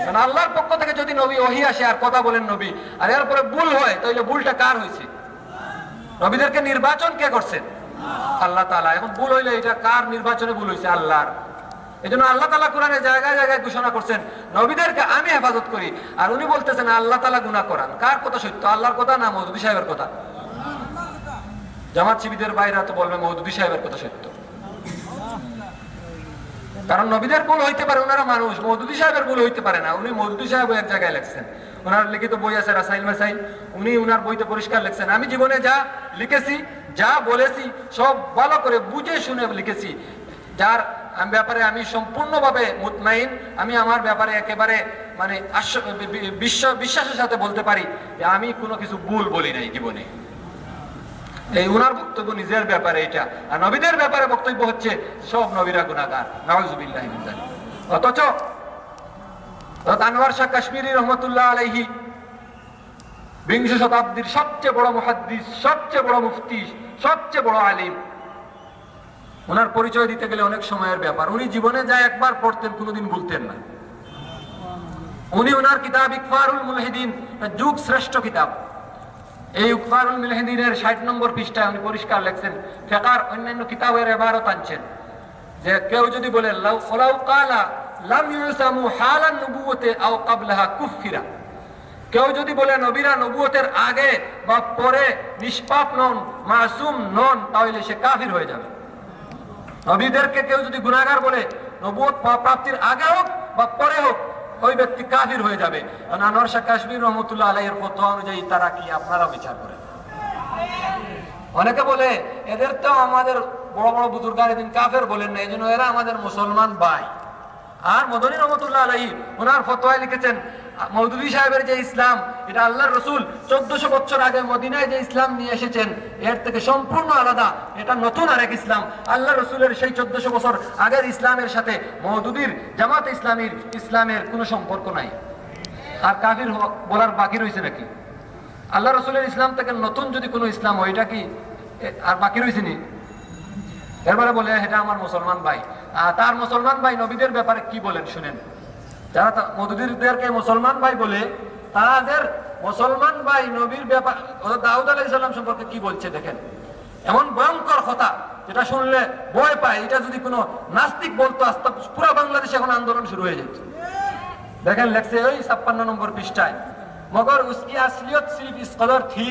কারণ আল্লাহর পক্ষ থেকে যদি নবী ওহী আসে আর কথা বলেন নবী, আর এরপরে ভুল হয়, তাহলে ভুলটা কার হয়েছে? নবীদেরকে নির্বাচন কে করছেন? আল্লাহ তাআলা। এখন ভুল হইলে এটা কার নির্বাচনে ভুল হয়েছে? আল্লাহর। এই জন্য আল্লাহ তাআলা কোরআনে জায়গায় জায়গায় ঘোষণা করছেন নবীদেরকে আমি হেফাজত করি, আর উনি বলতেছেন আল্লাহ তাআলা গুনাহ করান। কার কথা সত্য? আল্লাহর কথা না মওদুদী সাহেবের কথা? জামাত শিবিরের বাইরা তো বলবে মওদুদী সাহেবের কথা সত্য, কারণ নবীদের ভুল হইতে পারে, ওনারা মানুষ। মওদুদী সাহেবের ভুল হইতে পারে না। উনি মওদুদী সাহেব এক জায়গায় লেখছেন, ওনার লিখিত বই আছে রাসাইল মাসাইল, উনি ওনার বইতে পরিষ্কার লিখছেন আমি জীবনে যা লিখেছি, যা বলেছি, সব ভালো করে বুঝে শুনে লিখেছি। যার ব্যাপারে আমি সম্পূর্ণভাবে মুতমাইন, আমি আমার ব্যাপারে একেবারে মানে বিশ্বাসের সাথে বলতে পারি যে আমি কোনো কিছু ভুল বলি নাই জীবনে। এই উনার বক্তব্য নিজের ব্যাপারে এটা, আর নবীদের ব্যাপারে বক্তব্য হচ্ছে সব নবীরা গুনাহগার, নাউযুবিল্লাহি মিন যালিক। অথচ আনোয়ার শাহ কাশ্মীরি রহমতুল্লাহ আলাইহি বিংশ শতাব্দীর সবচেয়ে বড় মুহাদ্দিস, সবচেয়ে বড় মুফতি, সবচেয়ে বড় আলিম। ওনার পরিচয় দিতে গেলে অনেক সময়ের ব্যাপার। উনি জীবনে যা একবার পড়তেন কোনোদিন ভুলতেন না। উনি ওনার কিতাব ইকফারুল মুলহিদিন, যুগ শ্রেষ্ঠ কিতাব, এই ইকফারুল মুলহিদিনের 60 নম্বর পৃষ্ঠায় উনি পরিষ্কার লেখছেন, ফিকহার অন্যান্য কিতাবের ইবারত আনছেন যে কেউ যদি বলে লাউ কালা লাম ইউসামু হালান নবুওয়াতে আও ক্বাবলাহা কুফিরা, কেউ যদি বলে নবীরা নবুয়তের আগে বা পরে নিষ্পাপ নন, মাসুম নন, তাহলে সে কাফির হয়ে যাবে। নবীদেরকে কেউ যদি গুনাহগার বলে, নবুয়ত প্রাপ্তির আগে হোক বা পরে হোক, ওই ব্যক্তি কাফির হয়ে যাবে। আনোয়ার শাহ কাশ্মীর রহমতুল্লাহ আলাইহির ফতোয়া অনুযায়ী তারা কি, আপনারা বিচার করেন। অনেকে বলে এদের তো আমাদের বড় বড় বুজুর্গার এদিন কাফের বলেন না, এই জন্য এরা আমাদের মুসলমান ভাই। আর মদনী রহমতুল্লাহ আলাইহি ওনার ফতোয়ায় লিখেছেন মওদুদী সাহেবের যে ইসলাম, এটা আল্লাহর রাসূল 1400 বছর আগে মদিনায় যে ইসলাম নিয়ে এসেছেন এর থেকে সম্পূর্ণ আলাদা। এটা নতুন আরেক ইসলাম। আল্লাহর রাসূলের সেই 1400 বছর আগের ইসলামের সাথে মওদুদীর জামাত ইসলামের কোনো সম্পর্ক নাই। আর কাফির বলার বাকি রয়েছে নাকি? আল্লাহর রাসূলের ইসলাম থেকে নতুন যদি কোনো ইসলাম হয়, এটা কি আর বাকি রয়েছে নি? এরপরে বলে এটা আমার মুসলমান ভাই। তার মুসলমান ভাই নবীদের ব্যাপারে কি বলেন শুনেন। যারা মওদুদীদেরকে মুসলমান ভাই বলে, তাদের মুসলমান ভাই নবীর ব্যাপার দাউদ আলাইহিস সালাম সম্পর্কে কি বলছে দেখেন। এমন ভয়ঙ্কর কথা যেটা শুনলে ভয় পায়। এটা যদি কোনো নাস্তিক বলতো, আস্তে পুরো বাংলাদেশে এখন আন্দোলন শুরু হয়ে যেত। দেখেন লেখছে ওই 56 নম্বর পৃষ্ঠায়, मगर उसकी असलियत सिर्फ इस कदर थी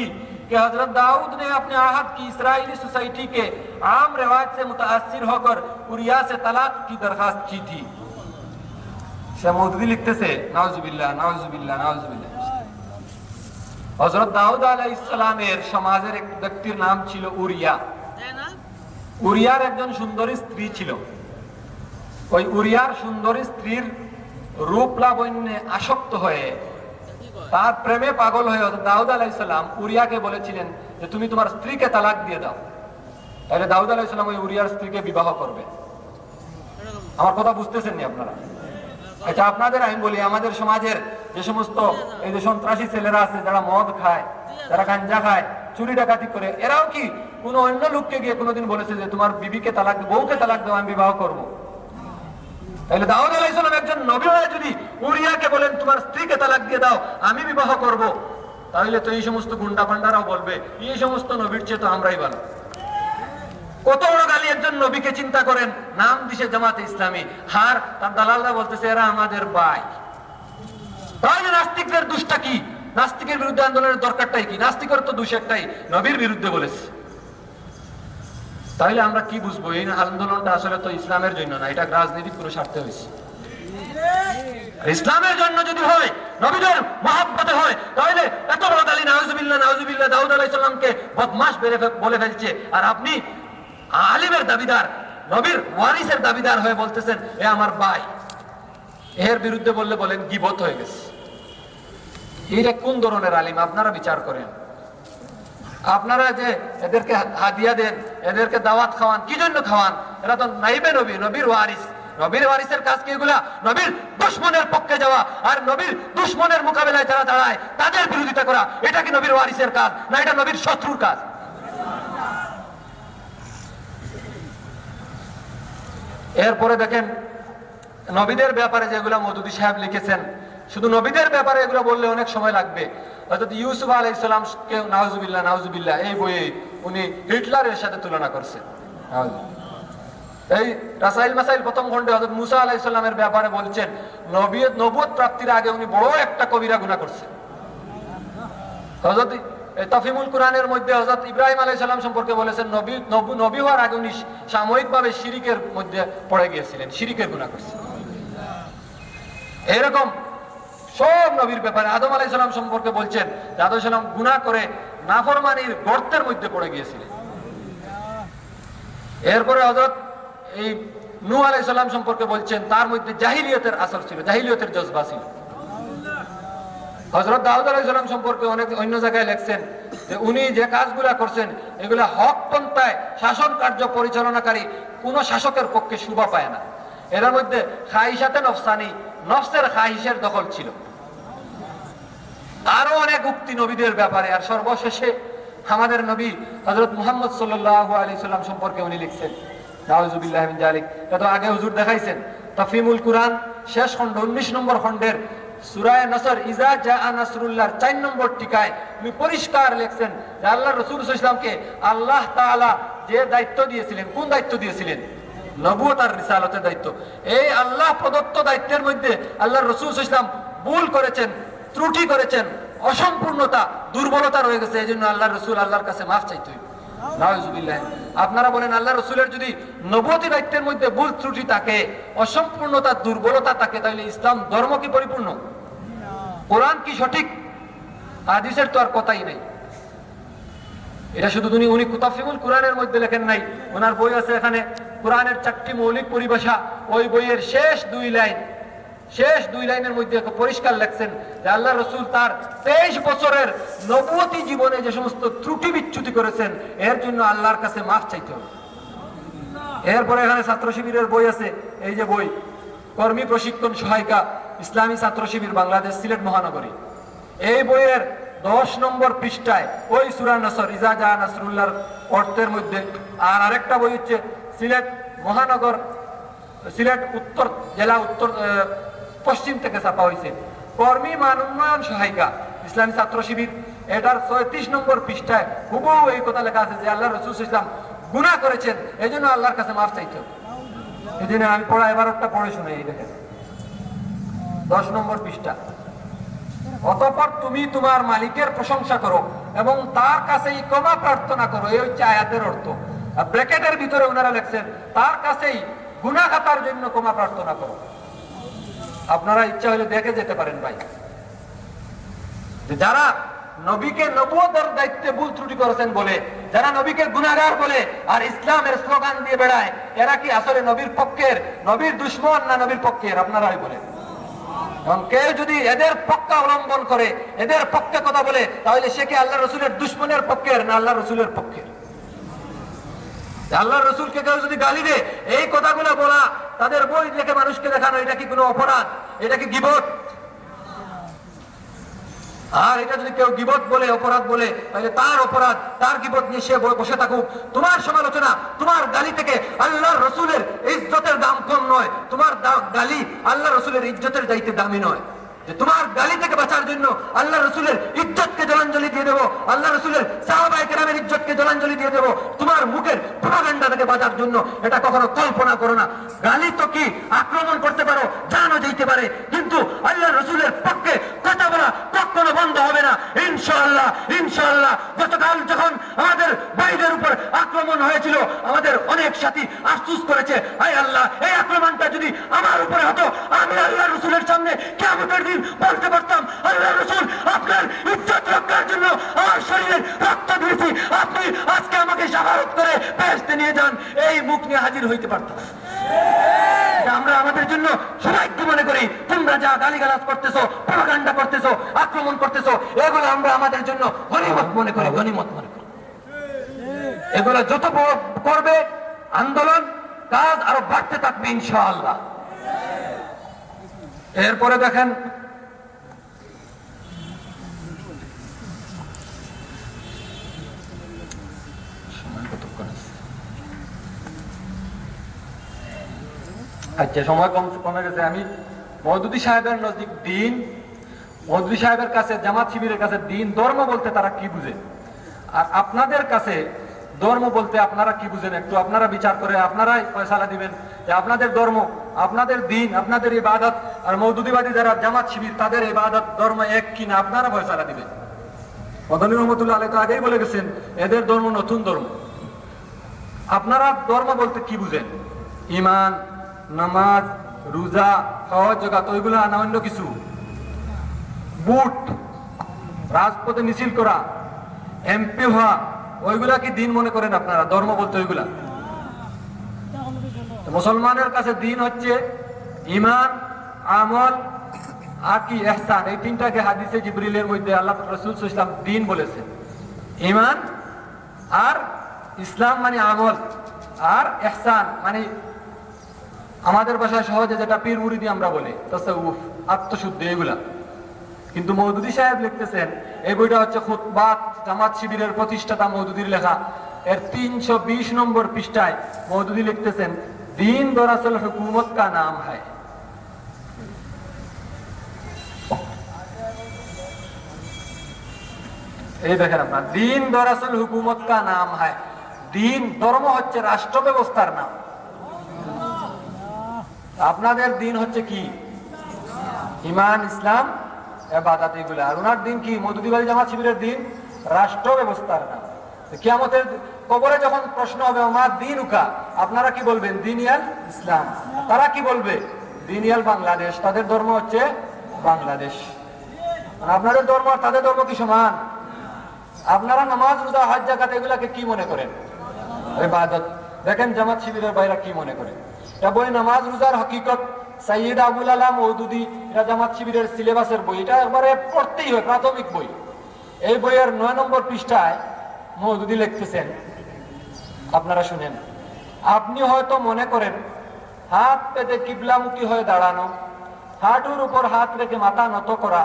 कि हजरत दाऊद ने अपने आहद की इसराइली सोसाइटी के आम रिवाज से मुतासिर होकर उरिया से तलाक की दरखास्त की थी। मौदूदी लिखते से नाउजुबिल्लाह नाउजुबिल्लाह नाउजुबिल्लाह। हजरत दाऊद আলাইহিস সালামের সমাজের এক ব্যক্তির নাম ছিল উরিয়া। উরিয়ার একজন সুন্দরী স্ত্রী ছিল। ওই উরিয়ার সুন্দরী স্ত্রীর রূপ লাবণ্যে আসক্ত হয়ে, তার প্রেমে পাগল হয়ে দাউদ আলাইহিস সালাম উরিয়াকে বলেছিলেন যে তুমি তোমার স্ত্রীকে তালাক দিয়ে দাও, তাহলে দাউদ আলাইহিস সালাম ওই উরিয়ার স্ত্রীকে বিবাহ করবে। আমার কথা বুঝতেছেন নি আপনারা? আচ্ছা, আপনাদের আমি বলি, আমাদের সমাজের যে সমস্ত এই যে সন্ত্রাসী ছেলেরা আছে, যারা মদ খায়, যারা গাঞ্জা খায়, চুরি ডাকাতি করে, এরাও কি কোনো অন্য লোককে গিয়ে কোনোদিন বলেছে যে তোমার বিবিকে তালাক, বউকে তালাক দাও, আমি বিবাহ করবো? তাহলে দাউদ আলাইহিস সালাম একজন নবী হয়ে যদি উরিয়াকে বলেন তোমার স্ত্রীকে তালাক দিয়ে দাও, আমি বিবাহ করব, তাহলে তো এই সমস্ত গুন্ডা পান্ডারাও বলবে এই সমস্ত নবীর চেয়ে তো আমরাই ভালো। কত বড় গালি একজন নবীকে, চিন্তা করেন। নাম দিছে জামাতে ইসলামী, হার তার দালালরা বলতেছে এরা আমাদের ভাই। তাহলে নাস্তিকদের দুষ্টা কি? নাস্তিকের বিরুদ্ধে আন্দোলনের দরকারটাই কি? নাস্তিকের তো দোষ একটাই, নবীর বিরুদ্ধে বলেছে। তাহলে আমরা কি বুঝবো এই আন্দোলনটা আসলে তো ইসলামের জন্য না, এটা রাজনৈতিক কোনো স্বার্থে হয়েছে। ইসলামের জন্য যদি হয়, নবীদের মহব্বতে হয়, তাহলে এত বড় গালি নাউজুবিল্লাহ নাউজুবিল্লাহ, দাউদ আলাইহিস সালামকে বদমাশ বলে ফেলছে, আর আপনি আলিমের দাবিদার, নবীর ওয়ারিসের দাবিদার হয়ে বলতেছেন এ আমার ভাই। এর বিরুদ্ধে বললে বলেন গীবত হয়ে গেছে। এটা কোন ধরনের আলিম? আপনারা বিচার করেন। আপনারা যে এদেরকে হাদিয়া দেন, এদেরকে দাওয়াত খাওয়ান, কি জন্য খাওয়ান? এরা তো নাইবে নবী, নবীর ওয়ারিস। নবীর ওয়ারিসের কাজ কি এগুলা? নবীর দুশমনের পক্ষে যাওয়া, আর নবীর দুশমনের মোকাবেলায় যারা দাঁড়ায় তাদের বিরোধিতা করা। এটা কি নবীর ওয়ারিসের কাজ, না এটা নবীর শত্রুর কাজ? এরপরে দেখেন নবীদের ব্যাপারে যেগুলা মওদুদী সাহেব লিখেছেন, শুধু নবীদের ব্যাপারে এগুলো বললে অনেক সময় লাগবে। অর্থাৎ ইউসুফ আলাইহিস সালামকে নাউজুবিল্লাহ নাউজুবিল্লাহ এই বইয়ে উনি হিটলারের সাথে তুলনা করছেন। এই রাসাইল মাসাইল প্রথম খণ্ডে হযরত মুসা আলাইহিস সালামের ব্যাপারে বলছেন নবুয়ত প্রাপ্তির আগে উনি বড় একটা কবিরা গুনাহ করছেন। হযরত তাফহিমুল কুরআনের মধ্যে হযরত ইব্রাহিম আলাইহিস সালাম সম্পর্কে বলেছেন নবী হওয়ার আগে উনি সাময়িকভাবে শিরিকের মধ্যে পড়ে গিয়েছিলেন, শিরিকের গুনাহ করছেন। এরকম সব নবীর ব্যাপারে আদম আলাইহিস সালাম সম্পর্কে বলছেন আদম আলাইহিস সালাম গুনাহ করে নাফরমানির গর্তের মধ্যে পড়ে গিয়েছিলেন। এরপরে হযরত এই নূহ আলাইহিস সালাম সম্পর্কে বলছেন তার মধ্যে জাহিলিয়তের আসর ছিল, জাহিলিয়তের জজবা ছিল। হযরত দাউদ আলাইহিস সালাম সম্পর্কে অনেক অন্য জায়গায় লেখছেন যে উনি যে কাজগুলা করছেন এগুলা হক পন্থায় শাসন কার্য পরিচালনাকারী কোন শাসকের পক্ষে শোভা পায় না। এর মধ্যে খাইশাতে নফসানি, নফসের খাইশের দখল ছিল। আরো অনেক উক্তি নবীদের ব্যাপারে। আর সর্বশেষে আমাদের নবী হযরত মুহাম্মদ সাল্লাল্লাহু আলাইহি সাল্লাম সম্পর্কে উনি লিখছেন নাউজুবিল্লাহ মিন যালিক। এটা আগে হুজুর দেখাইছেন তাফহিমুল কুরআন শেষ খণ্ড 19 নম্বর খণ্ডের সূরা নসর ইজা জাআ নাসরুল্লাহর 4 নম্বর টিকায় উনি পরিষ্কার লিখছেন যে আল্লাহর রাসূল সাল্লাল্লাহু আলাইহি ওয়াসাল্লামকে আল্লাহ তাআলা যে দায়িত্ব দিয়েছিলেন, কোন দায়িত্ব দিয়েছিলেন? নবুয়ত আর রিসালাতের দায়িত্ব। এই আল্লাহ প্রদত্ত দায়িত্বের মধ্যে আল্লাহর রাসূল সাল্লাল্লাহু আলাইহি ওয়াসাল্লাম ভুল করেছেন, ত্রুটি করেছেন, অসম্পূর্ণতা, দুর্বলতা রয়ে গেছে। এই জন্য আল্লাহর রাসূল আল্লাহর কাছে মাফ চাইতে হবে। নাউজুবিল্লাহ। আপনারা বলেন আল্লাহর রাসূলের যদি নবুয়তি দায়িত্বের মধ্যে ভুল ত্রুটি থাকে, অসম্পূর্ণতা, দুর্বলতা থাকে, তাহলে ইসলাম ধর্ম কি পরিপূর্ণ? কোরআন কি সঠিক? হাদিসের তো আর কথাই নাই। এটা শুধু উনি তাফহিমুল কুরআনের মধ্যে লেখেন নাই, ওনার বই আছে এখানে কোরআনের 4টি মৌলিক পরিভাষা। ওই বইয়ের শেষ দুই লাইনের মধ্যে পরিষ্কার লেখছেন যে আল্লাহ রাসূল তার 23 বছরের নবুয়তি জীবনে যে সমস্ত ত্রুটি বিচ্যুতি করেছেন এর জন্য আল্লাহর কাছে মাফ চাইতে হবে। এরপরে এখানে ছাত্র শিবিরের বই আছে, এই যে বই কর্মী প্রশিক্ষণ সহায়িকা ইসলামী ছাত্র শিবির বাংলাদেশ সিলেট মহানগরী। এই বইয়ের 10 নম্বর পৃষ্ঠায় ওই সূরা নসর ইজা জা নাসরুল্লাহর অর্থের মধ্যে আর আরেকটা বই হচ্ছে সিলেট মহানগর, সিলেট উত্তর জেলা উত্তর পশ্চিম থেকে ছাপা হয়েছে কর্মী মান উন্নয়ন সহায়িকা ইসলামী ছাত্র শিবির। এটার 34 নম্বর পৃষ্ঠায় হুবহু এই কথা লেখা আছে যে আল্লাহর রাসূল সাল্লাল্লাহু আলাইহি ওয়াসাল্লাম গুনাহ করেছেন, এই জন্য আল্লাহর কাছে মাফ চাইতে হবে। এই জন্য আমি এবার একটা পড়ে শুনে এই দেখেন 10 নম্বর পৃষ্ঠা। অতঃপর তুমি তোমার মালিকের প্রশংসা করো এবং তার কাছেই ক্ষমা প্রার্থনা করো। এই হচ্ছে আয়াতের অর্থ। আর ব্র্যাকেটের ভিতরে ওনারা লিখছেন তার কাছেই গুনাহ খাতার জন্য ক্ষমা প্রার্থনা করো। আপনারা ইচ্ছা হলে দেখে যেতে পারেন ভাই, যারা নবীকে নবুয়তের দায়িত্বে ভুল ত্রুটি করেছেন বলে, যারা নবীকে গুনাহগার বলে আর ইসলামের স্লোগান দিয়ে বেড়ায়, এরা কি আসলে নবীর পক্ষের, নবীর দুশমন না নবীর পক্ষের? আপনারাই বলেন। এবং কেউ যদি এদের পক্ষ অবলম্বন করে, এদের পক্ষে কথা বলে, তাহলে সে কি আল্লাহ রসুলের দুশমনের পক্ষের না আল্লাহ রসুলের পক্ষের? আল্লাহ রসুলকে কেউ যদি গালি দেয়, এই কথাগুলো বলা, তাদের বই লিখে মানুষকে দেখানো, এটা কি কোনো অপরাধ? এটা কি গীবত? আর এটা যদি কেউ গীবত বলে, অপরাধ বলে, তাহলে তার অপরাধ, তার গীবত নিয়ে সে বসে থাকুক। তোমার সমালোচনা, তোমার গালি থেকে আল্লাহর রসুলের ইজ্জতের দাম কম নয়। তোমার গালি আল্লাহ রসুলের ইজ্জতের চাইতে দামি নয়। যে তোমার গালি থেকে বাঁচার জন্য আল্লাহ রসুলের ইজ্জতকে জলাঞ্জলি দিয়ে দেবো, আল্লাহ রসুলের সাহাবায়ে কেরামের ইজ্জতকে জলাঞ্জলি দিয়ে দেবো তোমার মুখের প্রপাগান্ডা থেকে বাঁচার জন্য, এটা কখনো কল্পনা করো না। গালি তো কি আক্রমণ করতে পারো, জানো যেতে পারে, কিন্তু আল্লাহ রসুলের পক্ষে কথা বলা কখনো কখনো বন্ধ হবে না ইনশাআল্লাহ। ইনশাআল্লাহ গতকাল যখন আমাদের ভাইদের উপর আক্রমণ হয়েছিল, আমাদের অনেক সাথী আফসোস করেছে, আয় আল্লাহ এই আক্রমণটা যদি আমার উপরে হতো, আমি আল্লাহ রসুলের সামনে কিয়ামতের দিন বলতে পারতাম, আল্লাহ রসুল আপনার ইজ্জত রক্ষার জন্য আমার শরীরের রক্ত দিয়েছি, আপনি আজকে আমাকে শাহাদাত করে বেহেশতে নিয়ে যান, এই মুখ নিয়ে হাজির হইতে পারতাম। আমরা আমাদের জন্য সৌভাগ্য মনে করি। তোমরা যা গালিগালাজ করতেছো, প্রপাগান্ডা করতেছো, আক্রমণ করতেছো, এগুলো আমরা আমাদের জন্য গনিমত মনে করি, গনিমত মনে করি। এগুলো যত করবে আন্দোলন কাজ আরো বাড়তে থাকবে ইনশাআল্লাহ। এরপরে দেখেন আচ্ছা সময় কমে গেছে। আমি মওদুদী সাহেবের নজদিক দিন, মওদুদী সাহেবের কাছে, জামাত শিবিরের কাছে দিন ধর্ম বলতে তারা কি বুঝে, আর আপনাদের কাছে ধর্ম বলতে আপনারা কি বুঝেন, একটু আপনারা বিচার করে আপনারাই ফয়সালা দিবেন যে আপনাদের ধর্ম, আপনাদের দিন, আপনাদের ইবাদত আর মওদুদীবাদী যারা জামাত শিবির তাদের ইবাদত ধর্ম এক কিনা আপনারা ফয়সালা দিবেন। মদনী রহমতুল্লাহ আলাইহি তো আগেই বলে গেছেন এদের ধর্ম নতুন ধর্ম। আপনারা ধর্ম বলতে কি বুঝেন? ঈমান, নামাজ, রোজা, হজ, যাকাত, ওইগুলো না অন্য কিছু? বুট, রাজপথে মিছিল করা, এমপি হওয়া, ওইগুলা কি দিন মনে করেন আপনারা ধর্ম বলতে? ওইগুলা মুসলমানের কাছে দিন হচ্ছে ঈমান, আমল আর কি ইহসান। এই তিনটাকে হাদিসে জিবরিলের মধ্যে আল্লাহ রাসূল সাল্লাল্লাহু আলাইহি ওয়াসাল্লাম দিন বলেছেন। ঈমান আর ইসলাম মানে আমল, আর ইহসান মানে আমাদের ভাষায় সহজে যেটা পীর মুরিদি আমরা বলি তাসাউফ, আত্মশুদ্ধি, এগুলা। কিন্তু মওদুদী সাহেব লিখতেছেন, এই বইটা হচ্ছে খুতবাত, জামাত শিবিরের প্রতিষ্ঠাতা মওদুদীর লেখা, এর 320 নম্বর পৃষ্ঠায় মওদুদী লিখতেছেন দিন দরাসল হুকুমত কা নাম হ্যায়। এই দেখেন আপনার, দিন দরাসল হুকুমত কা নাম হ্যায়। দিন, ধর্ম হচ্ছে রাষ্ট্র ব্যবস্থার নাম। আপনাদের দিন হচ্ছে কি? ঈমান, ইসলাম, ইবাদত, এগুলো। আর ওনার দিন কি? মওদুদীবাদী জামাত শিবিরের দিন রাষ্ট্র ব্যবস্থার নাম। কিয়ামতের কবরে যখন প্রশ্ন হবে আমার দিন উকা, আপনারা কি বলবেন? দিনিয়াল ইসলাম। তারা কি বলবে? দিনিয়াল বাংলাদেশ। তাদের ধর্ম হচ্ছে বাংলাদেশ। আপনাদের ধর্ম আর তাদের ধর্ম কি সমান? আপনারা নামাজ, রোজা, হজ, যাকাত এগুলাকে কি মনে করেন? ইবাদত। দেখেন জামাত শিবিরের ভাইরা কি মনে করে। এটা বই নামাজ রোজার হকিকত, সাইয়্যিদ আবুল আলা মওদুদী, এটা জামাত শিবিরের সিলেবাসের বই। এটা একবারে পড়তেই হয়, প্রাথমিক বই। এই বইয়ের 9 নম্বর পৃষ্ঠায় মওদুদী লিখতেছেন, আপনারা শুনেন, আপনি হয়তো মনে করেন হাত পেতে কিবলামুখী হয়ে দাঁড়ানো, হাঁটুর উপর হাত রেখে মাথা নত করা,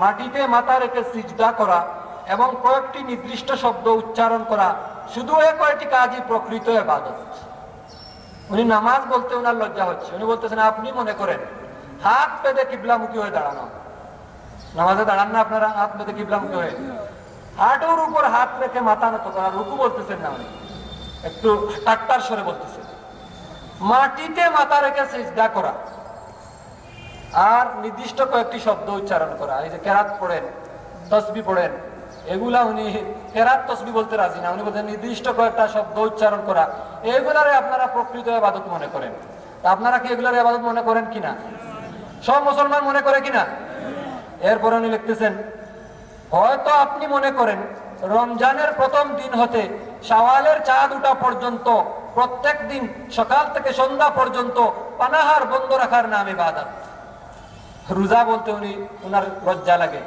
মাটিতে মাথা রেখে সিজদা করা এবং কয়েকটি নির্দিষ্ট শব্দ উচ্চারণ করা, শুধু এই কয়েকটি কাজই প্রকৃত ইবাদত। উনি নামাজ বলতে ওনার লজ্জা হচ্ছে। উনি বলতেছেন আপনি মনে করেন হাত পেতে কিবলামুখী হয়ে দাঁড়ানো, নামাজে দাঁড়ান না আপনারা হাত পেতে কিবলামুখী হয়ে? হাঁটুর উপর হাত রেখে মাথা নত করা, রুকু বলতেছেন না, উনি একটু টাট্টার স্বরে বলতেছেন। মাটিতে মাথা রেখে সিজদা করা আর নির্দিষ্ট কয়েকটি শব্দ উচ্চারণ করা। এই যে কেরাত পড়েন, তসবিহ পড়েন, এগুলা উনি কেরাত তসবিহ বলতে রাজি না। উনি বলতেন নির্দিষ্ট কয়েকটা শব্দ উচ্চারণ করা, এগুলারে আপনারা প্রকৃত ইবাদত মনে করেন। আপনারা কি এগুলার ইবাদত মনে করেন কিনা? সব মুসলমান মনে করে কিনা? এরপরে উনি লিখতেছেন, হয়তো আপনি মনে করেন রমজানের প্রথম দিন হতে শাওয়ালের চাঁদ ওঠা পর্যন্ত প্রত্যেক দিন সকাল থেকে সন্ধ্যা পর্যন্ত পানাহার বন্ধ রাখার নাম ইবাদত। রোজা বলতে উনি ওনার লজ্জা লাগে।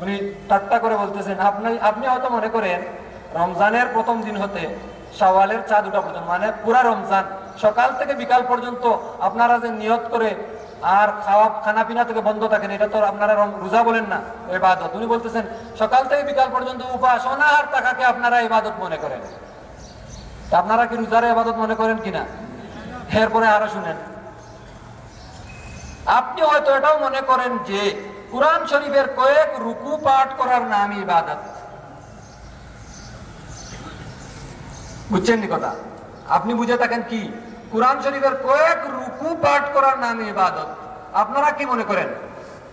উনি ঠাট্টা করে বলতেছেন আপনি হয়তো মনে করেন রমজানের প্রথম দিন হতে শাওয়ালের চাঁদ ওঠা পর্যন্ত, মানে পুরা রমজান সকাল থেকে বিকাল পর্যন্ত আপনারা যে নিয়ত করে আর খানা পিনা থেকে বন্ধ থাকেন, এটা তো আপনারা রোজা বলেন না, ইবাদত। উনি বলতেছেন সকাল থেকে বিকাল পর্যন্ত উপাস অনাহার থাকাকে আপনারা ইবাদত মনে করেন। আপনারা কি রোজার ইবাদত মনে করেন কিনা? এরপরে আরো শুনেন, আপনি হয়তো এটাও মনে করেন যে কুরআন শরীফের কয়েক রুকু পাঠ করার নাম ইবাদত। বুঝছেন নি কথা? আপনি বুঝে থাকেন কি কুরআন শরীফের কয়েক রুকু পাঠ করার নাম ইবাদত। আপনারা কি মনে করেন?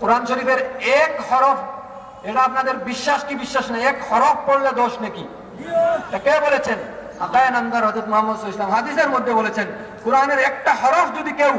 কুরআন শরীফের এক হরফ এটা আপনাদের বিশ্বাস কি বিশ্বাস নেই? এক হরফ পড়লে দোষ নাকি? কে বলেছেন? আকায়ে নামদার হযরত মুহাম্মদ সাল্লাল্লাহু আলাইহি ওয়াসাল্লাম হাদিসের মধ্যে বলেছেন, কোরআনের একটা হরফ যদি কেউ